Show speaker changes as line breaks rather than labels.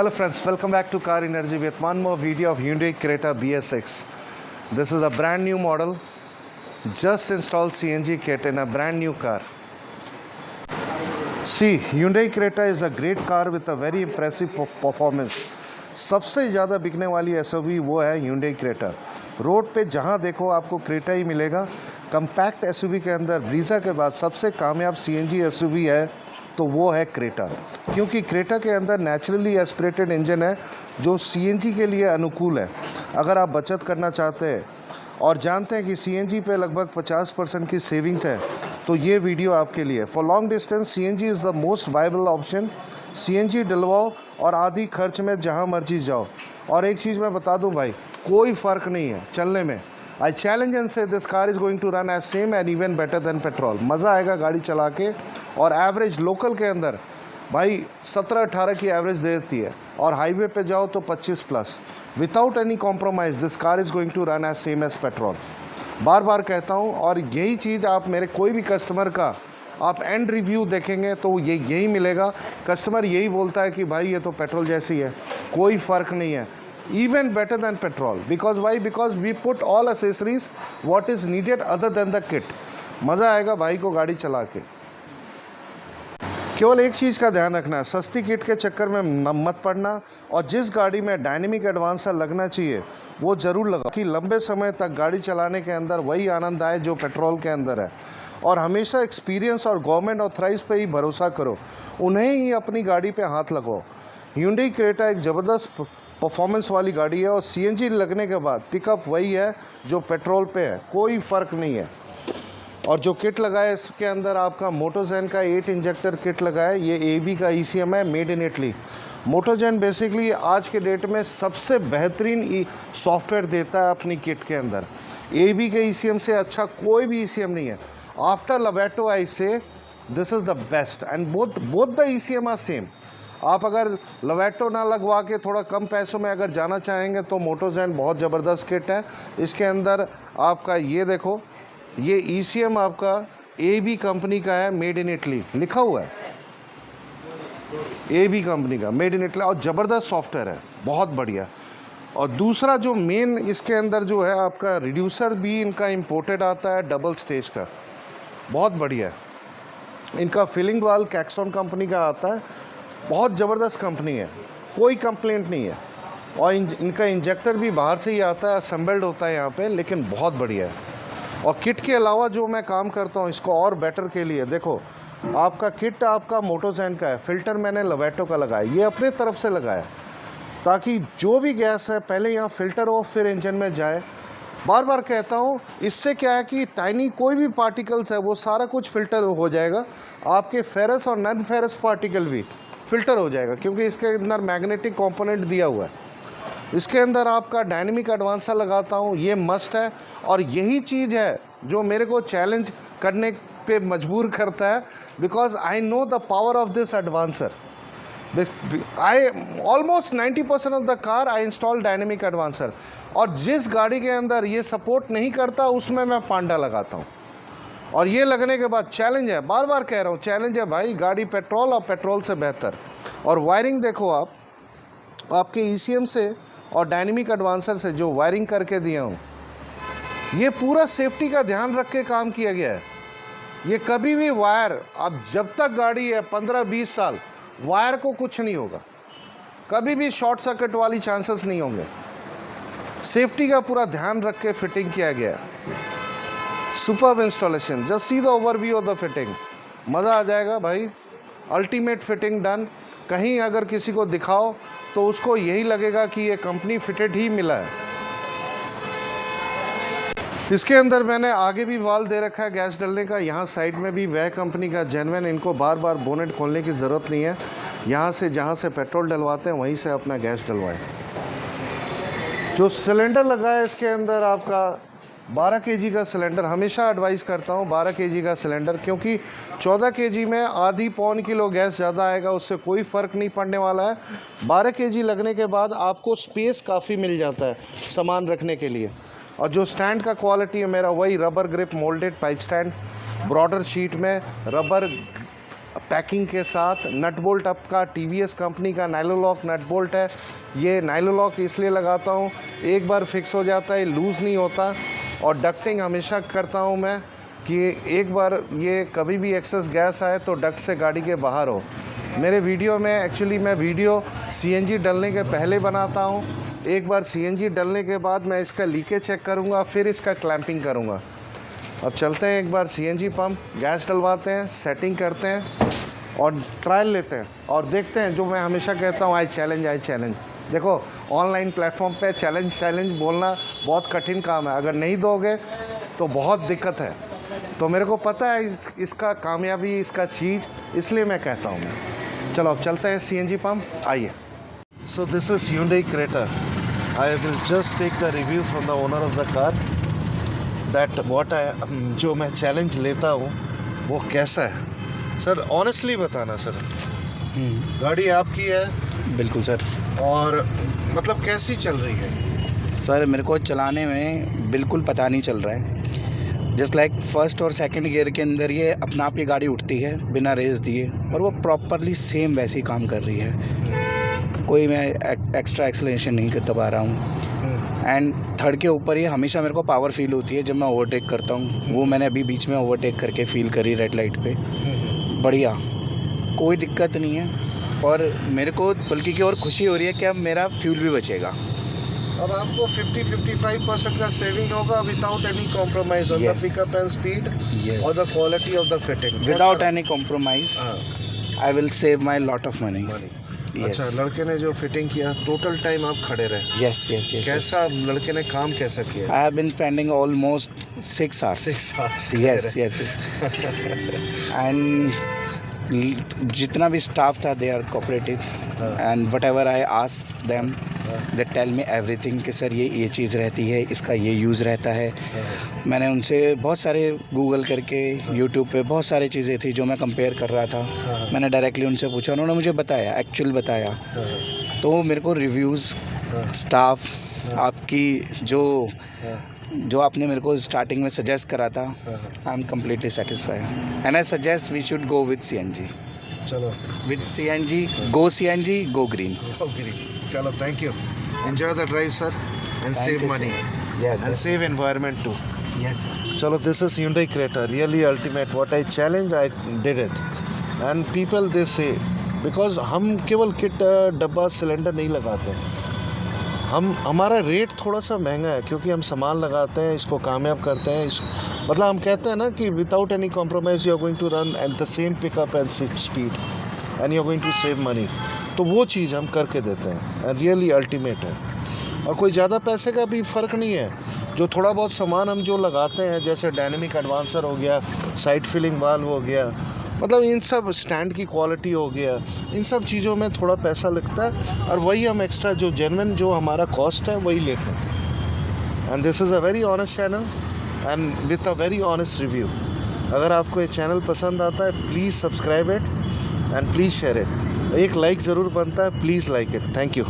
Hello friends, welcome back to Car Energy with one more video of Hyundai Creta BS6. This is a brand new model, just installed CNG kit in a brand new car. See, Hyundai Creta is a great car with a very impressive performance. सबसे ज़्यादा बिकने वाली SUV वो है Hyundai Creta. Road पे जहाँ देखो आपको क्रेटा ही मिलेगा. कम्पैक्ट SUV के अंदर ब्रीज़ा के बाद सबसे कामयाब CNG SUV है तो वो है क्रेटा, क्योंकि क्रेटा के अंदर नेचुरली एस्पिरेटेड इंजन है जो CNG के लिए अनुकूल है. अगर आप बचत करना चाहते हैं और जानते हैं कि CNG पे लगभग 50% की सेविंग्स है तो ये वीडियो आपके लिए. For long distance CNG is the most viable option. CNG डलवाओ और आधी खर्च में जहाँ मर्जी जाओ. और एक चीज़ मैं बता दूं भाई, कोई फ़र्क नहीं है चलने में. I challenge and say this car is going to run as same and even better than petrol. मज़ा आएगा गाड़ी चला के. और एवरेज लोकल के अंदर भाई 17-18 की एवरेज दे देती है और हाईवे पे जाओ तो 25 plus. Without any compromise this car is going to run as same as petrol. बार बार कहता हूँ, और यही चीज़ आप मेरे कोई भी कस्टमर का आप एंड रिव्यू देखेंगे तो यही मिलेगा. कस्टमर यही बोलता है कि भाई ये तो पेट्रोल जैसी है, कोई फ़र्क नहीं है. Even better than petrol. Because why? Because we put all accessories what is needed other than the kit. मज़ा आएगा भाई को गाड़ी चला के. केवल एक चीज़ का ध्यान रखना है, सस्ती किट के चक्कर में मत पड़ना और जिस गाड़ी में डायनेमिक एडवांसर लगना चाहिए वो ज़रूर लगा कि लंबे समय तक गाड़ी चलाने के अंदर वही आनंद आए जो पेट्रोल के अंदर है. और हमेशा एक्सपीरियंस और गवर्नमेंट ऑथराइज पे ही भरोसा करो, उन्हें ही अपनी गाड़ी पे हाथ लगाओ. Hyundai Creta एक ज़बरदस्त परफॉर्मेंस वाली गाड़ी है और CNG लगने के बाद पिकअप वही है जो पेट्रोल पे है, कोई फ़र्क नहीं है. और जो किट लगा है इसके अंदर आपका मोटोजेन का 8 इंजेक्टर किट लगा है. ये AB का ECM है, made in Italy. Motogen basically आज के डेट में सबसे बेहतरीन सॉफ्टवेयर देता है अपनी किट के अंदर. AB के ECM से अच्छा कोई भी ECM नहीं है. आफ्टर लवेटो I say this is the best and both the ECM are same. आप अगर लवेटो ना लगवा के थोड़ा कम पैसों में अगर जाना चाहेंगे तो मोटोजेन बहुत ज़बरदस्त किट है. इसके अंदर आपका ये देखो, ये ECM आपका AB कंपनी का है, मेड इन इटली लिखा हुआ है. AB कंपनी का मेड इन इटली और ज़बरदस्त सॉफ्टवेयर है, बहुत बढ़िया. और दूसरा जो मेन इसके अंदर जो है आपका रिड्यूसर भी इनका इम्पोर्टेड आता है, डबल स्टेज का, बहुत बढ़िया है. इनका फिलिंग वाल्व कैक्सॉन कंपनी का आता है, बहुत ज़बरदस्त कंपनी है, कोई कंप्लेंट नहीं है. और इनका इंजेक्टर भी बाहर से ही आता है, असेंबल्ड होता है यहाँ पे, लेकिन बहुत बढ़िया है. और किट के अलावा जो मैं काम करता हूँ इसको और बेटर के लिए, देखो आपका किट आपका मोटोजेन का है, फ़िल्टर मैंने लवेटो का लगाया, ये अपने तरफ से लगाया ताकि जो भी गैस है पहले यहाँ फ़िल्टर हो फिर इंजन में जाए. बार बार कहता हूँ, इससे क्या है कि टाइनी कोई भी पार्टिकल्स है वो सारा कुछ फ़िल्टर हो जाएगा. आपके फेरस और नॉन फेरस पार्टिकल भी फ़िल्टर हो जाएगा क्योंकि इसके अंदर मैग्नेटिक कंपोनेंट दिया हुआ है. इसके अंदर आपका डायनेमिक एडवांसर लगाता हूँ, ये मस्ट है. और यही चीज़ है जो मेरे को चैलेंज करने पे मजबूर करता है, because I know the power of this advancer. I almost 90% of the car I install dynamic advancer. और जिस गाड़ी के अंदर ये सपोर्ट नहीं करता उसमें मैं पांडा लगाता हूँ. और ये लगने के बाद चैलेंज है, बार बार कह रहा हूँ चैलेंज है भाई, गाड़ी पेट्रोल और पेट्रोल से बेहतर. और वायरिंग देखो आप, आपके ECM से और डायनेमिक एडवांसर से जो वायरिंग करके दिया हूँ, ये पूरा सेफ्टी का ध्यान रख के काम किया गया है. ये कभी भी वायर, अब जब तक गाड़ी है 15-20 साल, वायर को कुछ नहीं होगा, कभी भी शॉर्ट सर्किट वाली चांसेस नहीं होंगे. सेफ्टी का पूरा ध्यान रख के फिटिंग किया गया है. Superb installation, just see the overview of the fitting. मज़ा आ जाएगा भाई, अल्टीमेट फिटिंग डन. कहीं अगर किसी को दिखाओ तो उसको यही लगेगा कि ये कंपनी फिटेड ही मिला है. इसके अंदर मैंने आगे भी वाल्व दे रखा है गैस डलने का, यहाँ साइड में भी वह कंपनी का जेन्युइन. इनको बार बार बोनेट खोलने की ज़रूरत नहीं है, यहाँ से जहाँ से पेट्रोल डलवाते हैं वहीं से अपना गैस डलवाएं. जो सिलेंडर लगा है इसके अंदर आपका 12 kg का सिलेंडर. हमेशा एडवाइस करता हूँ 12 kg का सिलेंडर, क्योंकि 14 kg में आधी पौन किलो गैस ज़्यादा आएगा, उससे कोई फ़र्क नहीं पड़ने वाला है. 12 kg लगने के बाद आपको स्पेस काफ़ी मिल जाता है सामान रखने के लिए. और जो स्टैंड का क्वालिटी है मेरा वही rubber grip moulded pipe stand, broader sheet में रबर पैकिंग के साथ। नट बोल्ट आपका TVS कंपनी का नाइलोलॉक नट बोल्ट है। ये नाइलोलॉक इसलिए लगाता हूँ, एक बार फिक्स हो जाता है, लूज़ नहीं होता। और डक्टिंग हमेशा करता हूँ मैं कि एक बार ये कभी भी एक्सेस गैस आए तो डक्ट से गाड़ी के बाहर हो। मेरे वीडियो में एक्चुअली मैं वीडियो CNG डलने के पहले बनाता हूँ। एक बार CNG डलने के बाद मैं इसका लीकेज चेक करूँगा, फिर इसका क्लैंपिंग करूँगा। अब चलते हैं एक बार CNG पंप, गैस डलवाते हैं, सेटिंग करते हैं और ट्रायल लेते हैं और देखते हैं। जो मैं हमेशा कहता हूँ, आई चैलेंज। देखो, ऑनलाइन प्लेटफॉर्म पे चैलेंज बोलना बहुत कठिन काम है। अगर नहीं दोगे तो बहुत दिक्कत है। तो मेरे को पता है इसका कामयाबी, इसका चीज़, इसलिए मैं कहता हूँ मैं। चलो अब चलते हैं CNG पंप, आइए। So this is Hyundai Creta। I will just take the review from the owner of the car that what जो मैं चैलेंज लेता हूँ वो कैसा है। सर ऑनेस्टली बताना सर, गाड़ी आपकी है?
बिल्कुल सर।
और मतलब कैसी चल रही है?
सर मेरे को चलाने में बिल्कुल पता नहीं चल रहा है। जस्ट लाइक फर्स्ट और सेकंड गियर के अंदर ये अपना आप ये गाड़ी उठती है बिना रेस दिए, और वो प्रॉपरली सेम वैसे ही काम कर रही है। कोई मैं एक्स्ट्रा एक्सेलरेशन नहीं कर पा रहा हूँ। एंड थर्ड के ऊपर ये हमेशा मेरे को पावर फील होती है जब मैं ओवरटेक करता हूँ। वो मैंने अभी बीच में ओवरटेक करके फील करी रेड लाइट पे। बढ़िया, कोई दिक्कत नहीं है। और मेरे को बल्कि की और खुशी हो रही है कि अब मेरा फ्यूल भी बचेगा।
अब आपको 50-55% का सेविंग होगा without any compromise on the pickup and speed और the quality of the fitting.
Without any compromise I will save my lot of money.
अच्छा, लड़के ने जो फिटिंग किया, टोटल टाइम आप खड़े रहे?
यस।
कैसा लड़के ने काम कैसा किया?
I have been spending almost 6 hours।
6 hours।
Yes. And जितना भी स्टाफ था, they are cooperative and whatever I ask them they tell me everything कि सर ये चीज़ रहती है, इसका ये यूज़ रहता है। मैंने उनसे बहुत सारे गूगल करके यूट्यूब पे बहुत सारी चीज़ें थी जो मैं कंपेयर कर रहा था। मैंने डायरेक्टली उनसे पूछा, उन्होंने मुझे बताया, एक्चुअल बताया। तो मेरे को रिव्यूज़, स्टाफ, आपकी जो आपने मेरे को स्टार्टिंग में सजेस्ट करा था, I am completely satisfied and I suggest we should go with CNG।
चलो
विद CNG, गो ग्रीन।
चलो, thank you. Enjoy the drive sir and save money and save environment too.
Yes sir.
Chalo, this is Hyundai Creta, really ultimate. What I challenge, I did it. And people they say, because हम केवल kit डब्बा cylinder नहीं लगाते, हमारा rate थोड़ा सा महंगा है क्योंकि हम सामान लगाते हैं, इसको कामयाब करते हैं। मतलब हम कहते हैं ना कि without any compromise you are going to run at the same pickup and speed and you are going to save money. तो वो चीज़ हम करके देते हैं एंड रियली अल्टीमेट है। और कोई ज़्यादा पैसे का भी फ़र्क नहीं है। जो थोड़ा बहुत सामान हम जो लगाते हैं, जैसे डायनेमिक एडवांसर हो गया, साइड फिलिंग वाल्व हो गया, मतलब इन सब स्टैंड की क्वालिटी हो गया, इन सब चीज़ों में थोड़ा पैसा लगता है और वही हम एक्स्ट्रा जो जेन्युइन जो हमारा कॉस्ट है वही लेते हैं। And this is a very honest channel and with a very honest review. अगर आपको ये चैनल पसंद आता है, please subscribe it and please share it. एक लाइक ज़रूर बनता है, please like it. Thank you.